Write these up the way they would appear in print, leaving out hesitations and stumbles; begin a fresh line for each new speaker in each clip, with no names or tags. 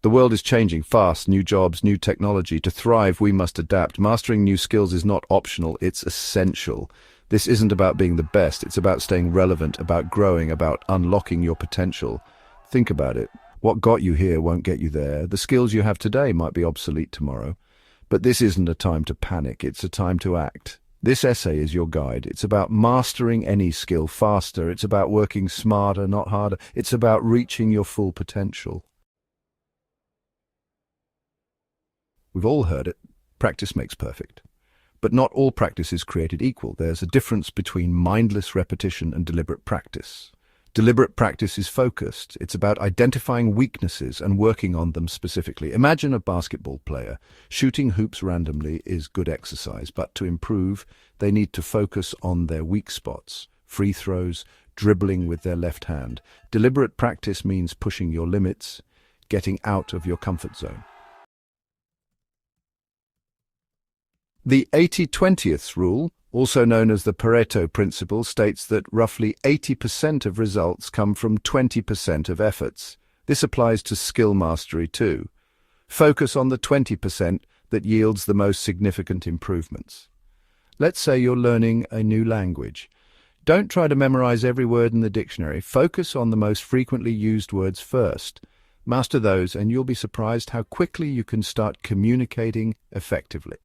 The world is changing fast, new jobs, new technology. To thrive, we must adapt. Mastering new skills is not optional, it's essential. This isn't about being the best, it's about staying relevant, about growing, about unlocking your potential. Think about it. What got you here won't get you there. The skills you have today might be obsolete tomorrow. But this isn't a time to panic, it's a time to act. This essay is your guide. It's about mastering any skill faster. It's about working smarter, not harder. It's about reaching your full potential. We've all heard it. Practice makes perfect. But not all practice is created equal. There's a difference between mindless repetition and deliberate practice. Deliberate practice is focused. It's about identifying weaknesses and working on them specifically. Imagine a basketball player. Shooting hoops randomly is good exercise, but to improve, they need to focus on their weak spots. Free throws, dribbling with their left hand. Deliberate practice means pushing your limits, getting out of your comfort zone. The 80-20th rule, also known as the Pareto principle, states that roughly 80% of results come from 20% of efforts. This applies to skill mastery too. Focus on the 20% that yields the most significant improvements. Let's say you're learning a new language. Don't try to memorize every word in the dictionary. Focus on the most frequently used words first. Master those and you'll be surprised how quickly you can start communicating effectively.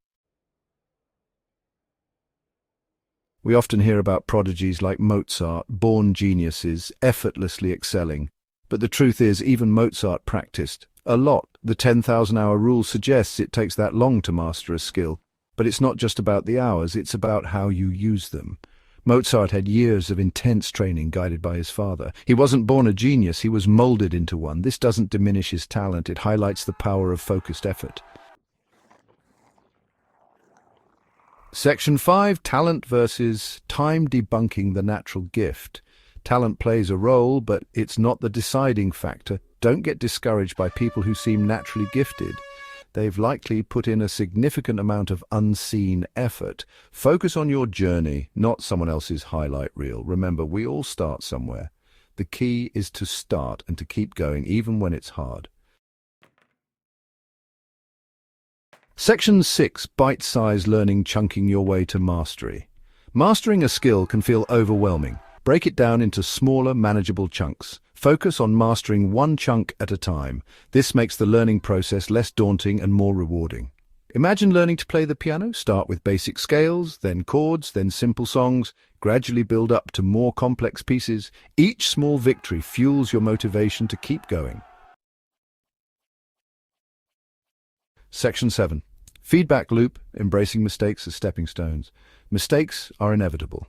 We often hear about prodigies like Mozart, born geniuses, effortlessly excelling. But the truth is, even Mozart practiced a lot. The 10,000-hour rule suggests it takes that long to master a skill. But it's not just about the hours, it's about how you use them. Mozart had years of intense training guided by his father. He wasn't born a genius, he was molded into one. This doesn't diminish his talent, it highlights the power of focused effort. Section 5, Talent versus Time. Debunking the natural gift. Talent plays a role, but it's not the deciding factor. Don't get discouraged by people who seem naturally gifted. They've likely put in a significant amount of unseen effort. Focus on your journey, not someone else's highlight reel. Remember, we all start somewhere. The key is to start and to keep going, even when it's hard. Section 6, Bite-sized learning, chunking your way to mastery. Mastering a skill can feel overwhelming. Break it down into smaller, manageable chunks. Focus on mastering one chunk at a time. This makes the learning process less daunting and more rewarding. Imagine learning to play the piano. Start with basic scales, then chords, then simple songs. Gradually build up to more complex pieces. Each small victory fuels your motivation to keep going. Section 7. Feedback loop, embracing mistakes as stepping stones. Mistakes are inevitable.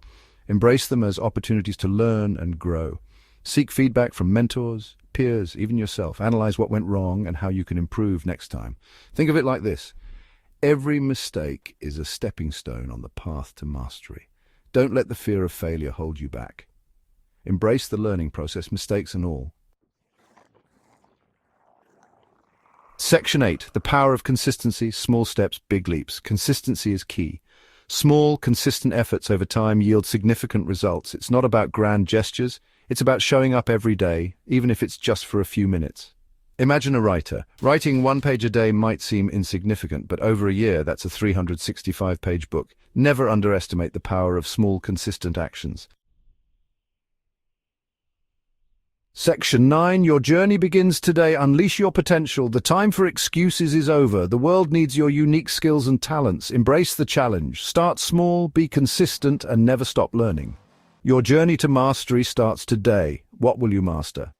Embrace them as opportunities to learn and grow. Seek feedback from mentors, peers, even yourself. Analyze what went wrong and how you can improve next time. Think of it like this. Every mistake is a stepping stone on the path to mastery. Don't let the fear of failure hold you back. Embrace the learning process, mistakes and all. Section 8, the power of consistency, small steps, big leaps. Consistency is key. Small, consistent efforts over time yield significant results. It's not about grand gestures, it's about showing up every day, even if it's just for a few minutes. Imagine a writer. Writing one page a day might seem insignificant, but over a year, that's a 365-page book. Never underestimate the power of small, consistent actions. Section 9, your journey begins today. Unleash your potential. The time for excuses is over. The world needs your unique skills and talents. Embrace the challenge. Start small, be consistent, and never stop learning. Your journey to mastery starts today. What will you master?